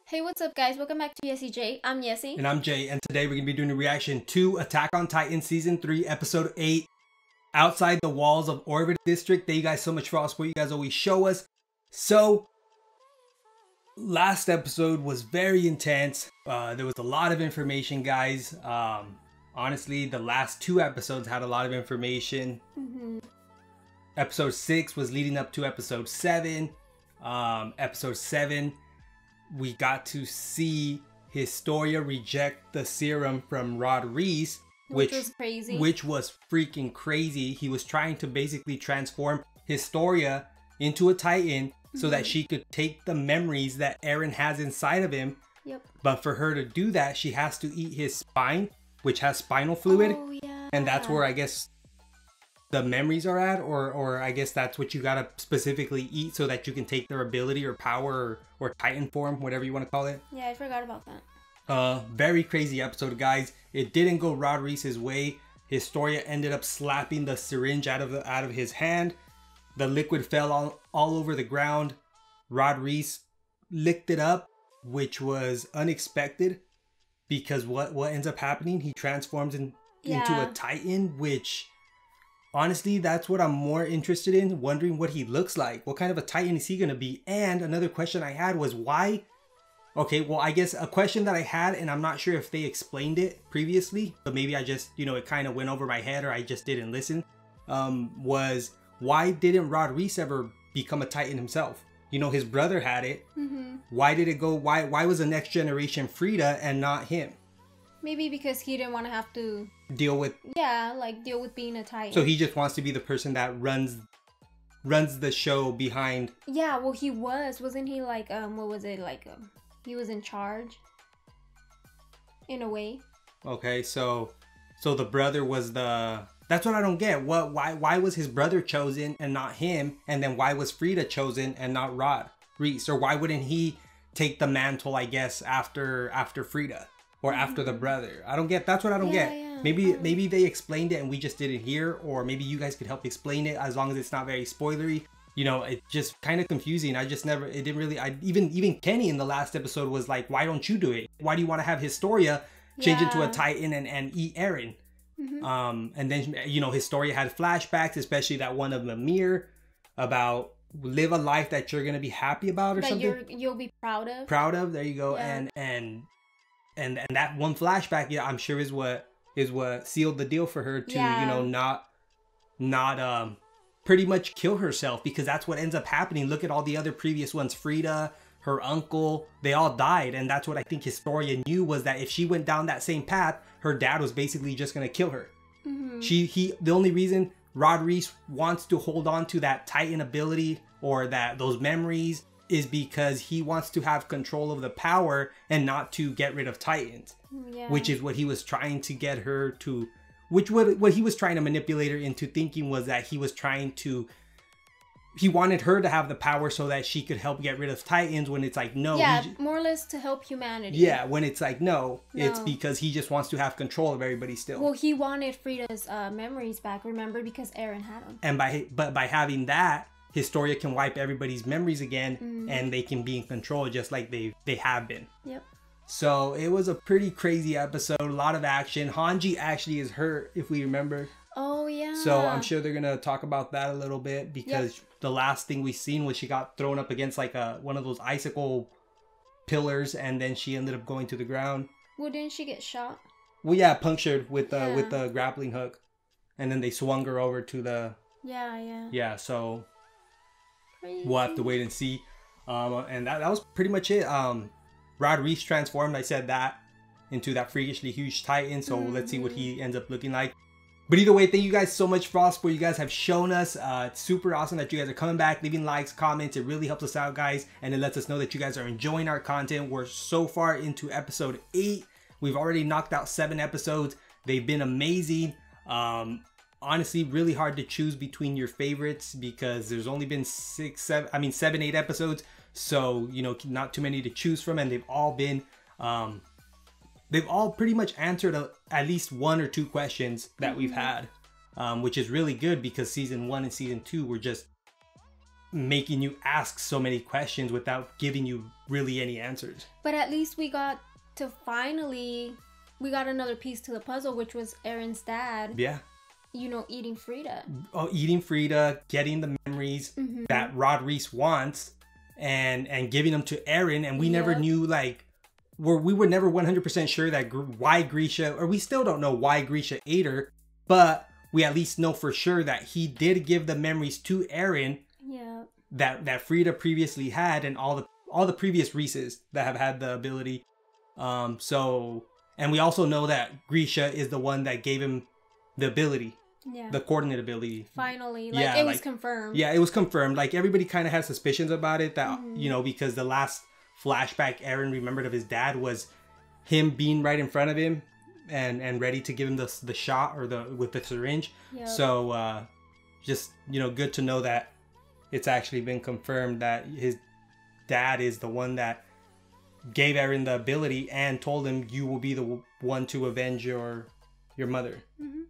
Hey, what's up, guys? Welcome back to YesiJ. I'm Yesi. And I'm Jay, and today we're going to be doing a reaction to Attack on Titan Season 3, Episode 8, Outside the Walls of Orbit District. Thank you guys so much for all the support you guys always show us. So, last episode was very intense. There was a lot of information, guys. Honestly, the last two episodes had a lot of information. Episode 6 was leading up to Episode 7. Episode 7... we got to see Historia reject the serum from Rod Reis, which was crazy. Which was freaking crazy. He was trying to basically transform Historia into a Titan so that she could take the memories that Eren has inside of him. Yep. But for her to do that, she has to eat his spine, which has spinal fluid. Oh, yeah. And that's where I guess the memories are at, or I guess that's what you gotta specifically eat so that you can take their ability or power or Titan form, whatever you want to call it. Yeah, I forgot about that. Very crazy episode, guys. It didn't go Rod Reis's way. Historia ended up slapping the syringe out of his hand. The liquid fell all over the ground. Rod Reis licked it up, which was unexpected because what ends up happening? He transforms into a Titan, which honestly, that's what I'm more interested in, wondering what he looks like. What kind of a Titan is he going to be? And another question I had was why? Okay, well, I guess a question that I had, and I'm not sure if they explained it previously, but maybe I just, it kind of went over my head or I just didn't listen, was why didn't Rod Reis ever become a Titan himself? His brother had it. Why did it go, why was the next generation Frieda and not him? Maybe because he didn't want to have to deal with being a Titan. So he just wants to be the person that runs the show behind. Yeah, well, he wasn't he like what was it like? He was in charge in a way. Okay, so the brother was the. That's what I don't get. Why was his brother chosen and not him? And then why was Frieda chosen and not Rod Reis? Or why wouldn't he take the mantle? I guess after Frieda. Or after the brother. I don't get. That's what I don't get. Yeah. Maybe they explained it and we just didn't hear. Or maybe you guys could help explain it as long as it's not very spoilery. It's just kind of confusing. It didn't really. Even Kenny in the last episode was like, why don't you do it? Why do you want to have Historia change into a Titan and eat Eren? And then, Historia had flashbacks, especially that one of Mimir about live a life that you're going to be happy about or that something. You'll be proud of. Proud of. There you go. Yeah. And that one flashback, I'm sure is what sealed the deal for her to, not pretty much kill herself, because that's what ends up happening. Look at all the other previous ones. Frieda, her uncle, they all died. And that's what I think Historia knew, was that if she went down that same path, her dad was basically just going to kill her. The only reason Rod Reis wants to hold on to that Titan ability or those memories is because he wants to have control of the power and not to get rid of Titans. Which is what he was trying to get her to, what he was trying to manipulate her into thinking was that he wanted her to have the power so that she could help get rid of Titans, when it's like, no. Yeah, more or less to help humanity. Yeah, when it's like, no, it's because he just wants to have control of everybody still. Well, he wanted Frieda's memories back, remember, because Eren had them. And by having that, Historia can wipe everybody's memories again, and they can be in control just like they have been. Yep. So it was a pretty crazy episode, a lot of action. Hanji actually is hurt, if we remember. Oh yeah. So I'm sure they're gonna talk about that a little bit, because the last thing we seen was she got thrown up against like one of those icicle pillars, and then she ended up going to the ground. Well, didn't she get shot? Well, yeah, punctured with the grappling hook, and then they swung her over to the. Yeah. So. Crazy. We'll have to wait and see. And that was pretty much it. Rod Reis transformed, I said that, into that freakishly huge Titan. So let's see what he ends up looking like. But either way, thank you guys so much for all the support you guys have shown us. It's super awesome that you guys are coming back, leaving likes, comments. It really helps us out, guys. And it lets us know that you guys are enjoying our content. We're so far into episode 8. We've already knocked out 7 episodes. They've been amazing. Honestly, really hard to choose between your favorites, because there's only been 7, 8 episodes. So, not too many to choose from. And they've all pretty much answered at least 1 or 2 questions that we've had, which is really good, because season 1 and season 2 were just making you ask so many questions without giving you really any answers. But at least we got another piece to the puzzle, which was Eren's dad. Yeah. You know, eating Frida. Oh, eating Frida, getting the memories that Rod Reese wants, and giving them to Eren, and we never knew, like, we were never 100% sure that why Grisha, or we still don't know why Grisha ate her, but we at least know for sure that he did give the memories to Eren. Yeah. That Frida previously had, and all the previous Reeses that have had the ability. So, and we also know that Grisha is the one that gave him the ability. Yeah. The coordinate ability. Finally. It was confirmed. Yeah, it was confirmed. Like, everybody kind of had suspicions about it that, you know, because the last flashback Eren remembered of his dad was him being right in front of him and ready to give him the shot or with the syringe. Yep. So, just, you know, good to know that it's actually been confirmed that his dad is the one that gave Eren the ability and told him you will be the one to avenge your mother. Mm-hmm.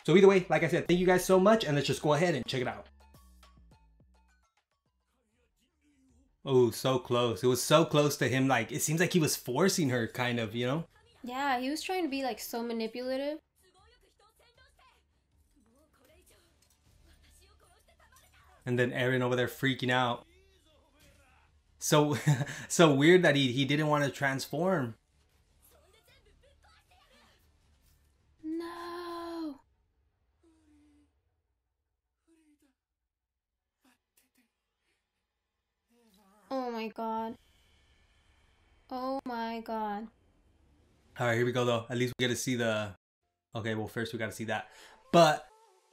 So either way, like I said, thank you guys so much, and let's just go ahead and check it out. Oh, so close. It was so close to him. Like, it seems like he was forcing her, kind of, you know? Yeah, he was trying to be, like, so manipulative. And then Eren over there freaking out. So, so weird that he didn't want to transform. No. Oh my god. Oh my god. Alright, here we go though. At least we get to see the... Okay, well first we gotta see that. But...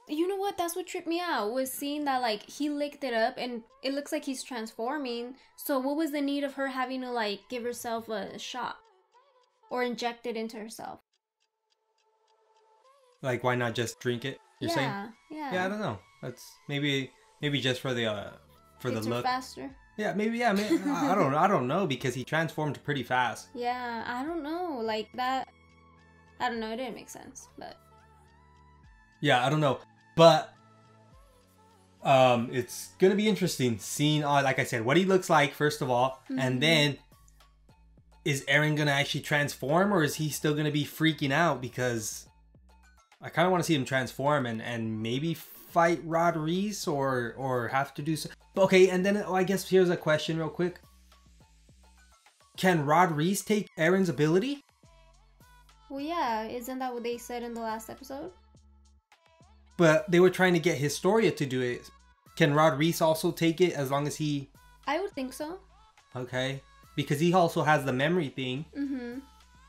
You know what? That's what tripped me out, was seeing that, like, he licked it up and it looks like he's transforming. So what was the need of her having to, like, give herself a shot? Or inject it into herself? Like, why not just drink it? You're saying? Yeah. Yeah, I don't know. That's maybe just for the look. Faster. Yeah, maybe. Yeah, I don't know, because he transformed pretty fast. Yeah, I don't know. Like that. I don't know. It didn't make sense, but. Yeah, I don't know, but it's gonna be interesting seeing, like I said, what he looks like first of all, and then is Eren gonna actually transform, or is he still gonna be freaking out? Because I kind of want to see him transform and maybe fight Rod Reese or have to do so. Okay, and then I guess here's a question real quick. Can Rod Reese take Eren's ability? Well, yeah, isn't that what they said in the last episode? But they were trying to get Historia to do it. Can Rod Reese also take it as long as he... I would think so. Okay. Because he also has the memory thing. Mm-hmm.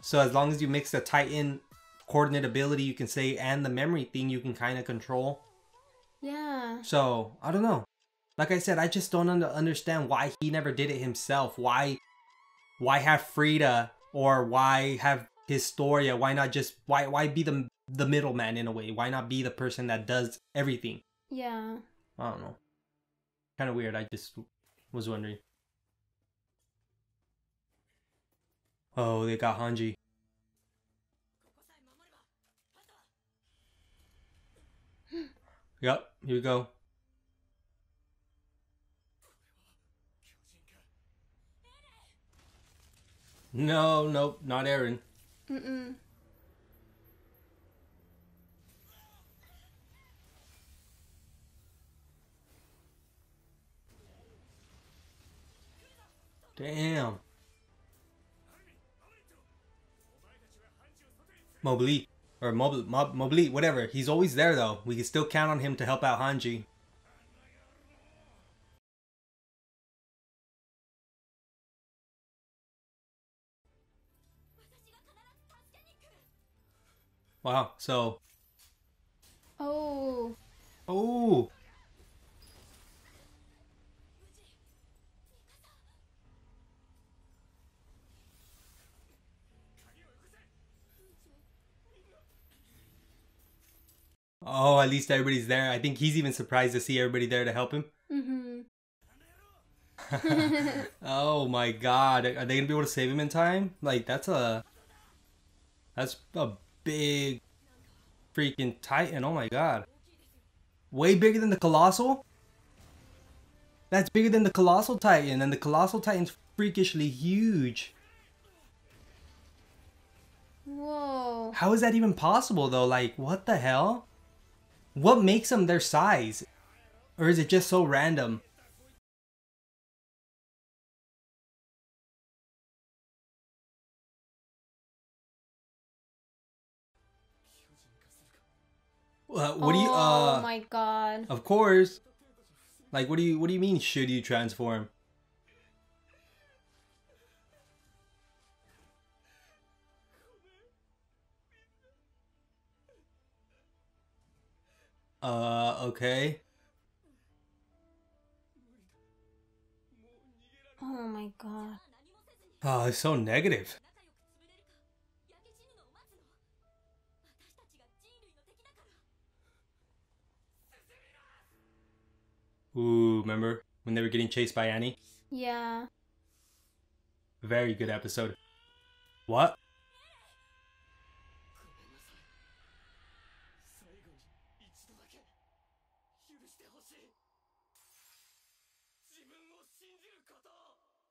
So as long as you mix the Titan coordinate ability, you can say, and the memory thing, you can kind of control. Yeah. So, I don't know. Like I said, I just don't understand why he never did it himself. Why have Frida, or why have Historia? Why not just... Why be the middleman in a way? Why not be the person that does everything? Yeah. I don't know. Kind of weird. I just was wondering. Oh, they got Hanji. Yep, here we go. No, nope, not Eren. Mm-mm. Damn. Mobli. Or Mobli, whatever. He's always there though. We can still count on him to help out Hanji. Wow, so... Oh. Oh! Oh, at least everybody's there. I think he's even surprised to see everybody there to help him. Mm-hmm. Oh my god. Are they gonna be able to save him in time? Like, that's a big freaking Titan. Oh my god. Way bigger than the Colossal? That's bigger than the Colossal Titan, and the Colossal Titan's freakishly huge. Whoa. How is that even possible though? Like, what the hell? What makes them their size? Or is it just so random? What do you Oh my god. Of course. Like, what do you mean should you transform? Okay. Oh my god. Oh, it's so negative. Ooh, remember when they were getting chased by Annie? Yeah. Very good episode. What?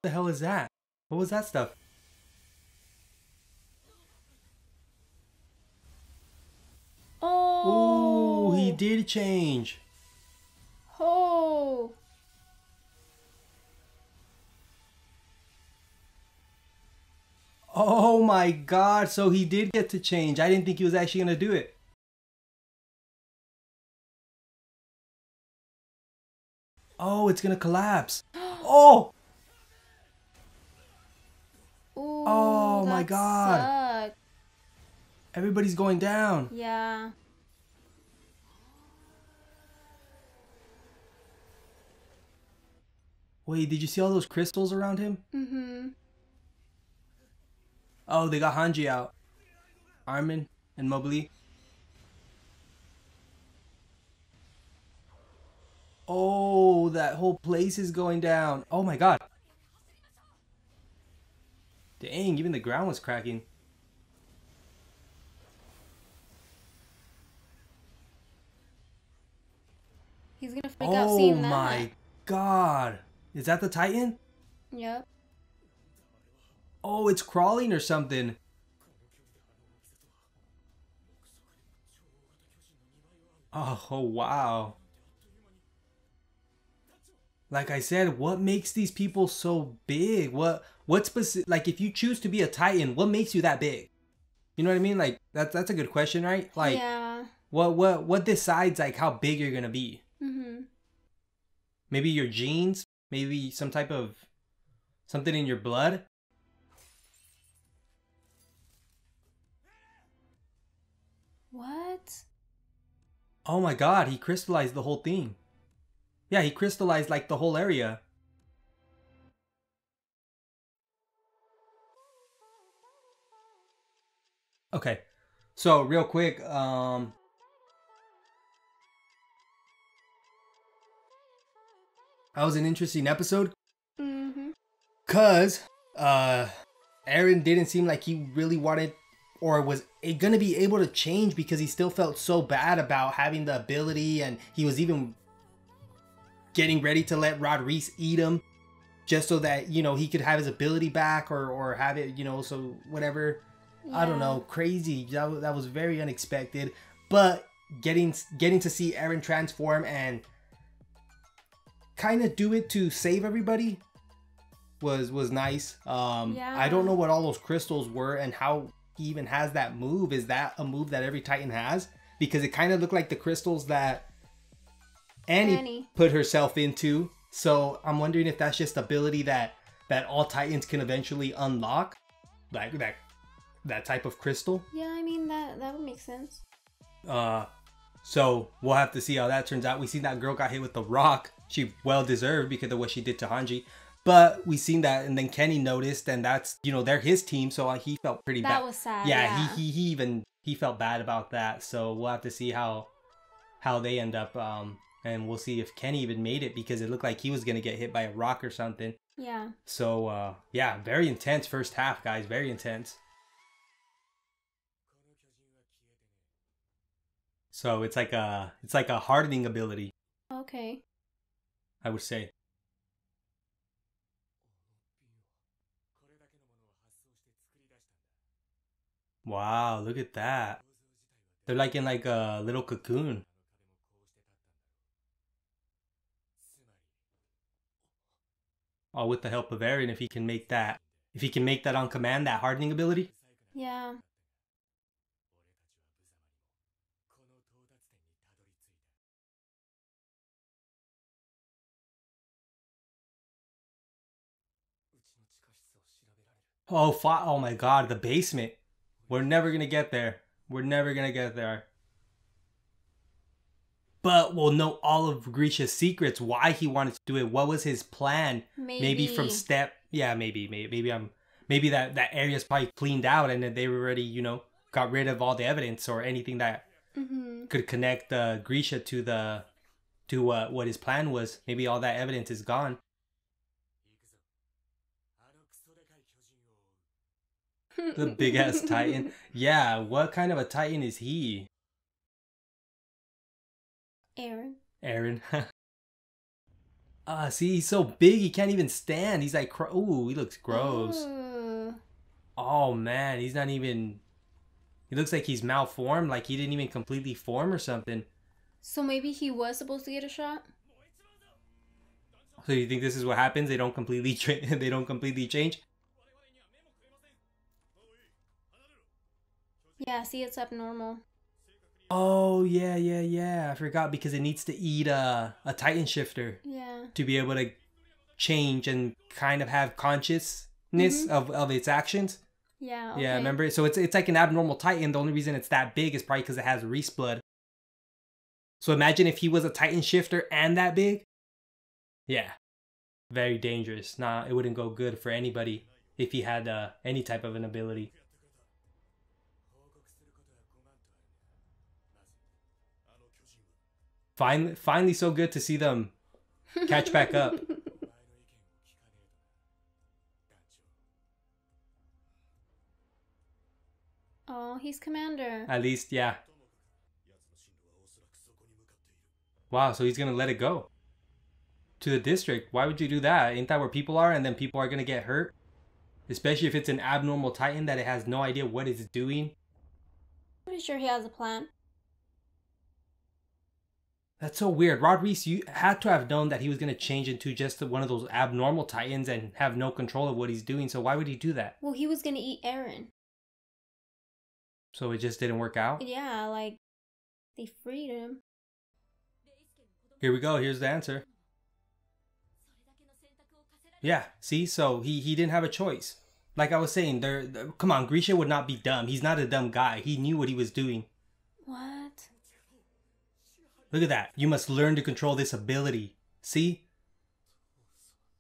What the hell is that? What was that stuff? Oh. Ooh, he did change. Oh. Oh my god, so he did get to change. I didn't think he was actually gonna do it. Oh, it's gonna collapse. Oh! Ooh, Oh my that god. sucked. Everybody's going down. Yeah. Wait, did you see all those crystals around him? Mm-hmm. Oh, they got Hanji out. Armin and Mowgli. Oh, that whole place is going down. Oh my god. Dang, even the ground was cracking. He's gonna freak out seeing that. Oh my god. Is that the Titan? Yep. Oh, it's crawling or something. Oh, wow. Like I said, what makes these people so big? What specific, like if you choose to be a Titan, what makes you that big? You know what I mean? Like that's a good question, right? Like Yeah. what decides like how big you're gonna be? Mm-hmm. Maybe your genes, maybe some type of something in your blood. What? Oh my god, he crystallized the whole thing. Yeah, he crystallized like the whole area. Okay. So real quick, that was an interesting episode. Mm-hmm. Cause Eren didn't seem like he really wanted or was gonna be able to change because he still felt so bad about having the ability, and he was even getting ready to let Rod Reese eat him just so that, you know, he could have his ability back or have it, you know, so whatever. Yeah. I don't know, crazy. That was very unexpected. But getting to see Eren transform and kind of do it to save everybody was nice. Yeah. I don't know what all those crystals were and how he even has that move. Is that a move that every Titan has? Because it kind of looked like the crystals that Annie put herself into. So I'm wondering if that's just ability that all Titans can eventually unlock, like that type of crystal. Yeah, I mean that would make sense. So we'll have to see how that turns out. We seen that girl got hit with the rock. She well deserved because of what she did to Hanji. But we seen that, and then Kenny noticed, and that's, you know, they're his team, so he felt pretty bad. That was sad. Yeah, he felt bad about that. So we'll have to see how they end up. And we'll see if Kenny even made it, because it looked like he was gonna get hit by a rock or something. Yeah. So yeah, very intense first half, guys. Very intense. So it's like a hardening ability, Okay. I would say. Wow, look at that. They're like in like a little cocoon. All with the help of Eren, if he can make that. If he can make that on command, that hardening ability. Yeah. Oh, oh my god, the basement. We're never gonna get there. We're never gonna get there. But we'll know all of Grisha's secrets, why he wanted to do it, what was his plan. Maybe from step, yeah, maybe that area's probably cleaned out and then they already, you know, got rid of all the evidence or anything that could connect Grisha to what his plan was. Maybe all that evidence is gone. The big ass Titan. Yeah, what kind of a Titan is he? Eren. See, he's so big he can't even stand. He's like, ooh, he looks gross. Oh man, he's not even. He looks like he's malformed, like he didn't even completely form or something. So maybe he was supposed to get a shot? So you think this is what happens? They don't completely they don't completely change? Yeah, see, it's abnormal. Oh, yeah. I forgot because it needs to eat a Titan shifter. Yeah. To be able to change and kind of have consciousness of its actions. Yeah, okay. Yeah, remember? So it's like an abnormal Titan. The only reason it's that big is probably because it has Reese blood. So imagine if he was a Titan shifter and that big. Yeah. Very dangerous. Nah, it wouldn't go good for anybody if he had any type of an ability. Finally so good to see them catch back up. Oh, he's commander. At least, yeah. Wow, so he's gonna let it go. To the district. Why would you do that? Ain't that where people are and then people are gonna get hurt? Especially if it's an abnormal Titan that it has no idea what it's doing. Pretty sure he has a plan. That's so weird. Rod Reese, you had to have known that he was going to change into just one of those abnormal Titans and have no control of what he's doing. So why would he do that? Well, he was going to eat Eren. So it just didn't work out? Yeah, like, they freed him. Here we go. Here's the answer. Yeah, see? So he didn't have a choice. Like I was saying, come on, Grisha would not be dumb. He's not a dumb guy. He knew what he was doing. What? Look at that. You must learn to control this ability. See?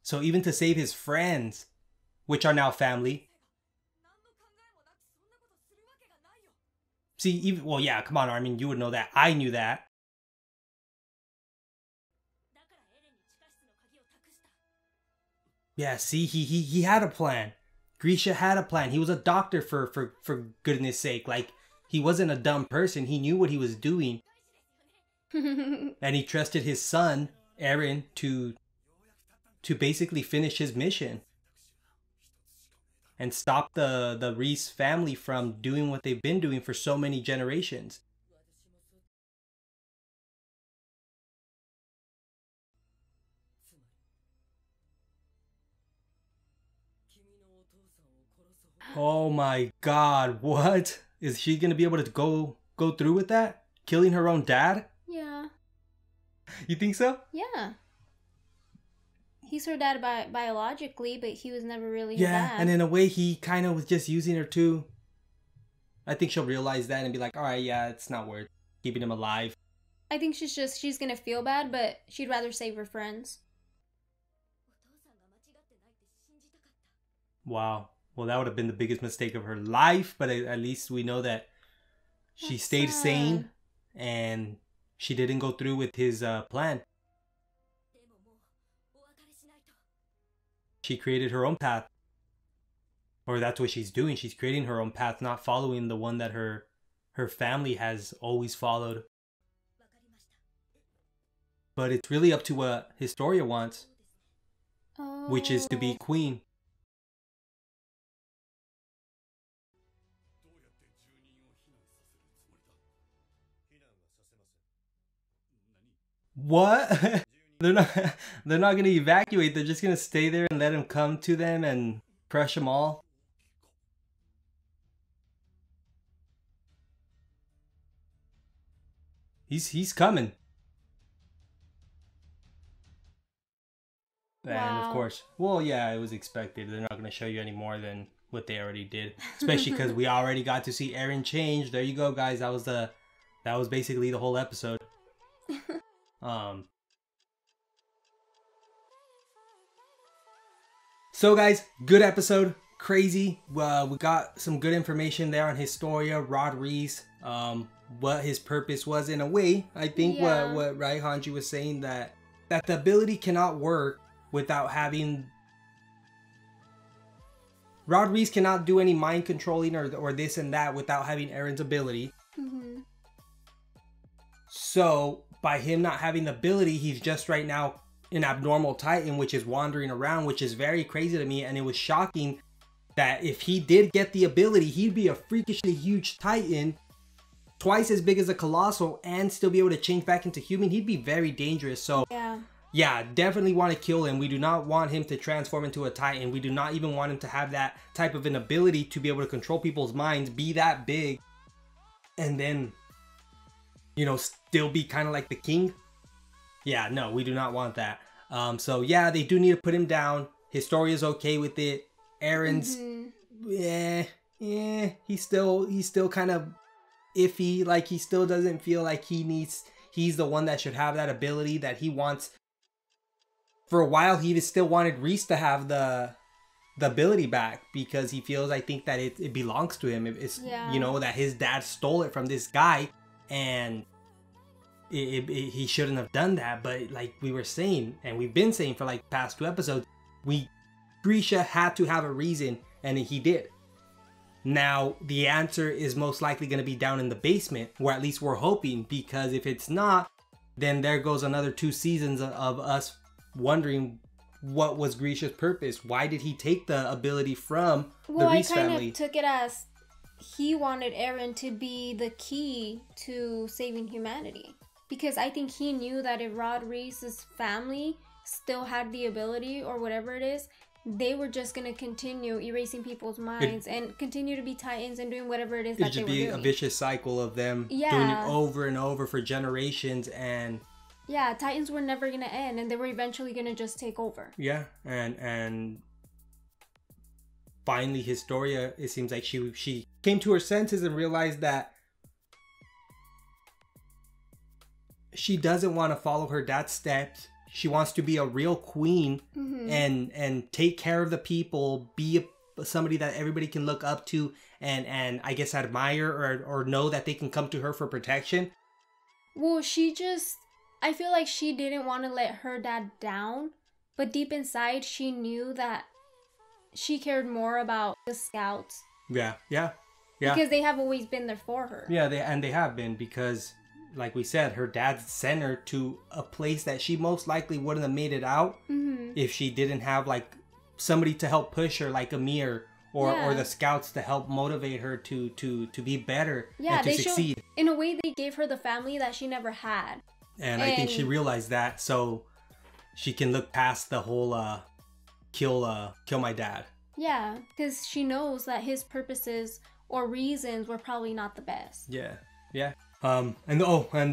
So even to save his friends, which are now family. See, even, well, yeah, come on, Armin, you would know that. I knew that. Yeah, see, he had a plan. Grisha had a plan. He was a doctor for goodness sake. Like, he wasn't a dumb person. He knew what he was doing. And he trusted his son, Eren, to basically finish his mission. And stop the Reese family from doing what they've been doing for so many generations. Oh my god, what? Is she gonna be able to go through with that? Killing her own dad? Yeah. You think so? Yeah. He's her dad biologically, but he was never really her dad. Yeah, and in a way he kind of was just using her too. I think she'll realize that and be like, alright, yeah, it's not worth keeping him alive. I think she's gonna feel bad, but she'd rather save her friends. Wow. Well, that would have been the biggest mistake of her life, but at least we know that she stayed sane and she didn't go through with his plan. She created her own path. Or that's what she's doing. She's creating her own path, not following the one that her family has always followed. But it's really up to what Historia wants, which is to be queen. What? they're not they're not gonna evacuate. They're just gonna stay there and let him come to them and crush them all. He's coming. And of Wow. course, well, yeah, it was expected. They're not going to show you any more than what they already did, especially because we already got to see Eren change. There you go, guys. That was basically the whole episode. So, guys, good episode. Crazy. We got some good information there on Historia, Rod Reese, what his purpose was in a way. I think Yeah. what Rai Hanji was saying that the ability cannot work without having Rod Reese cannot do any mind controlling or this and that without having Eren's ability. Mm-hmm. So by him not having the ability, he's just right now an abnormal Titan, which is wandering around, which is very crazy to me. And it was shocking that if he did get the ability, he'd be a freakishly huge Titan, twice as big as a Colossal, and still be able to change back into human. He'd be very dangerous. So yeah, definitely want to kill him. We do not want him to transform into a Titan. We do not even want him to have that type of an ability to be able to control people's minds, be that big, and then, you know, still be kind of like the king. Yeah, no, we do not want that. So yeah, they do need to put him down. Historia's okay with it. Eren's, he's still kind of iffy. Like, he still doesn't feel like he's the one that should have that ability that he wants. For a while, he still wanted Reese to have the ability back because he feels, I think, that it belongs to him. It's, you know, that his dad stole it from this guy, and he shouldn't have done that. But like we were saying, and we've been saying for like past 2 episodes, Grisha had to have a reason, and he did. Now, the answer is most likely going to be down in the basement, or at least we're hoping, because if it's not, then there goes another 2 seasons of us wondering what was Grisha's purpose. Why did he take the ability from the Reese family? Well, I kind of took it as he wanted Eren to be the key to saving humanity. Because I think he knew that if Rod Reese's family still had the ability, or whatever it is, they were just going to continue erasing people's minds and continue to be Titans and doing whatever it is that they were doing. It should be a vicious cycle of them doing it over and over for generations. And yeah, Titans were never going to end, and they were eventually going to just take over. Yeah, and finally Historia, it seems like she came to her senses and realized that she doesn't want to follow her dad's steps. She wants to be a real queen and take care of the people, be somebody that everybody can look up to and I guess admire or know that they can come to her for protection. Well, I feel like she didn't want to let her dad down, but deep inside she knew that she cared more about the scouts. Yeah. Because they have always been there for her. Yeah, they have been, because like we said, her dad sent her to a place that she most likely wouldn't have made it out if she didn't have like somebody to help push her, like Amir or the scouts to help motivate her to be better and to succeed. In a way, they gave her the family that she never had. And I think she realized that, so she can look past the whole kill my dad. Yeah, because she knows that his purposes or reasons were probably not the best. Yeah. And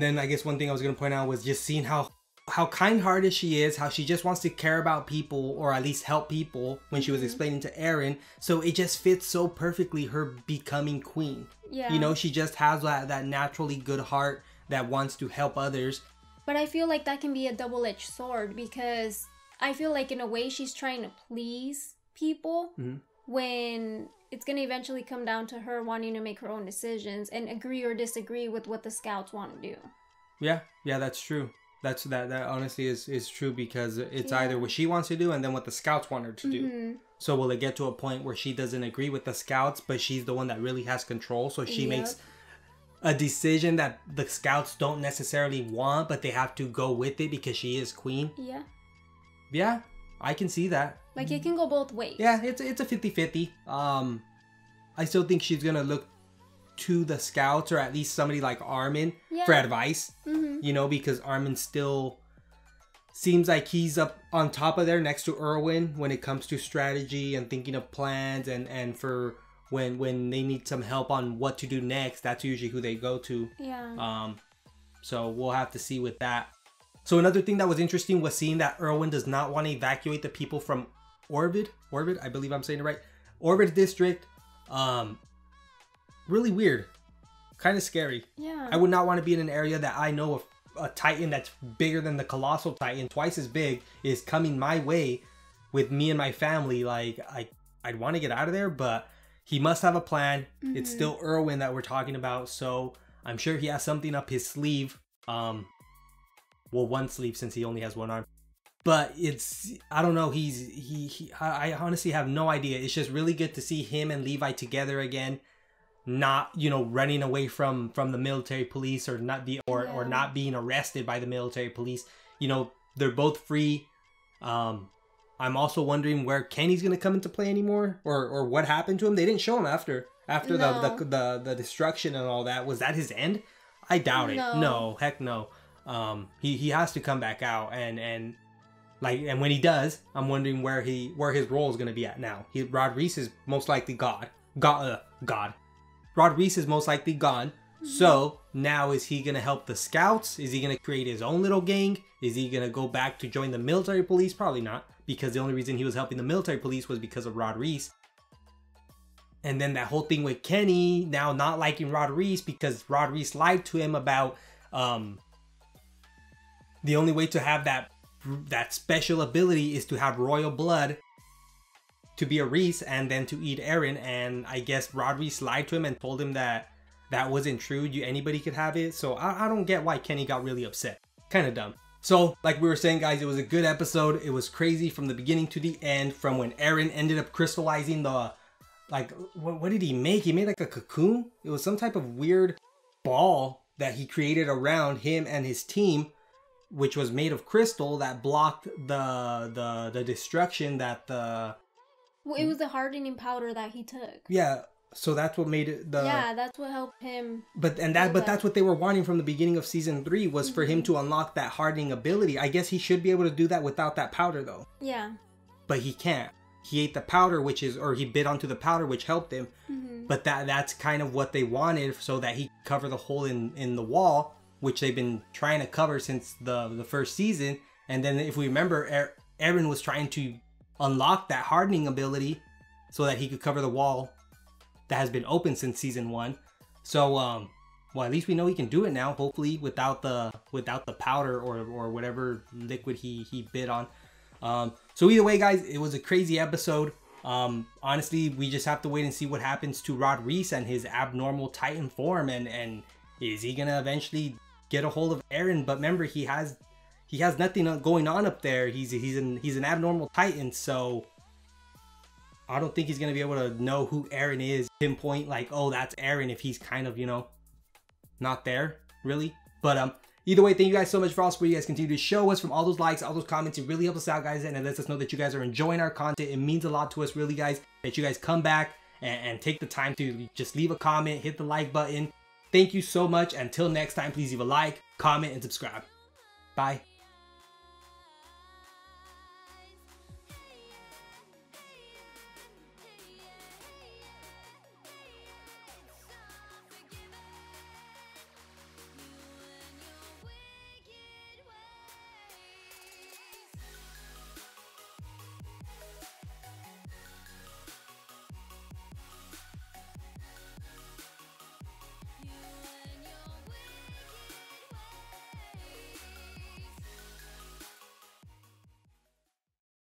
then I guess one thing I was gonna point out was just seeing how kind-hearted she is, how she just wants to care about people, or at least help people, when she was explaining to Eren. So it just fits so perfectly, her becoming queen. Yeah. You know, she just has that naturally good heart that wants to help others. But I feel like that can be a double-edged sword, because I feel like in a way she's trying to please people when it's going to eventually come down to her wanting to make her own decisions and agree or disagree with what the scouts want to do. Yeah, that's true. That honestly is true, because it's either what she wants to do and then what the scouts want her to do. So will it get to a point where she doesn't agree with the scouts, but she's the one that really has control, so she makes a decision that the scouts don't necessarily want, but they have to go with it because she is queen? Yeah, I can see that. Like, it can go both ways. Yeah, it's a 50-50. I still think she's gonna look to the scouts, or at least somebody like Armin, Yeah. for advice, Mm-hmm. you know, because Armin still seems like he's up on top of there next to Erwin when it comes to strategy and thinking of plans, and for when they need some help on what to do next, that's usually who they go to. Yeah. So we'll have to see with that. So another thing that was interesting was seeing that Erwin does not want to evacuate the people from Orvid, I believe I'm saying it right. Orvid district. Really weird. Kind of scary. Yeah. I would not want to be in an area that I know a Titan that's bigger than the Colossal Titan, twice as big, is coming my way with me and my family. Like, I'd want to get out of there, but he must have a plan. Mm-hmm. It's still Erwin that we're talking about, so I'm sure he has something up his sleeve. Well, one sleeve since he only has one arm. But it's, I don't know, I honestly have no idea. It's just really good to see him and Levi together again. Not, you know, running away from the military police, or not being arrested by the military police. You know, they're both free. I'm also wondering where Kenny's gonna come into play anymore, or what happened to him. They didn't show him after No. the destruction and all that. Was that his end? I doubt it. No, heck no. He has to come back out, and when he does, I'm wondering where his role is gonna be at now. Rod Reese is most likely God. Rod Reese is most likely gone. Mm-hmm. So now, is he gonna help the scouts? Is he gonna create his own little gang? Is he gonna go back to join the military police? Probably not, because the only reason he was helping the military police was because of Rod Reese. And then that whole thing with Kenny now not liking Rod Reese because Rod Reese lied to him about the only way to have that special ability is to have royal blood to be a Reese and then to eat Eren. And I guess Rod Reese lied to him and told him that wasn't true. Anybody could have it. So I don't get why Kenny got really upset. Kind of dumb. So like we were saying, guys, it was a good episode. It was crazy from the beginning to the end, from when Eren ended up crystallizing the, like, what did he make? He made like a cocoon. It was some type of weird ball that he created around him and his team, which was made of crystal that blocked the destruction that the... Well, it was the hardening powder that he took. Yeah, so that's what made it Yeah, that's what helped him. But that's what they were wanting from the beginning of season 3, was for him to unlock that hardening ability. I guess he should be able to do that without that powder, though. Yeah. But he can't. He ate the powder, or he bit onto the powder, which helped him. Mm-hmm. But that's kind of what they wanted, so that he could cover the hole in the wall, which they've been trying to cover since the first season. And then, if we remember, Eren was trying to unlock that hardening ability so that he could cover the wall that has been open since season 1. So well, at least we know he can do it now, hopefully without the powder or whatever liquid he bit on. So either way, guys, it was a crazy episode. Honestly, we just have to wait and see what happens to Rod Reese and his abnormal Titan form, and is he gonna eventually get a hold of Eren? But remember, he has nothing going on up there. He's an abnormal Titan, so I don't think he's gonna be able to know who Eren is, pinpoint like, oh, that's Eren, if he's kind of, you know, not there really. But either way, thank you guys so much for all support you guys continue to show us, from all those likes, all those comments. It really helps us out, guys, and it lets us know that you guys are enjoying our content. It means a lot to us, really, guys, that you guys come back and take the time to just leave a comment, hit the like button. Thank you so much. Until next time, please leave a like, comment, and subscribe. Bye.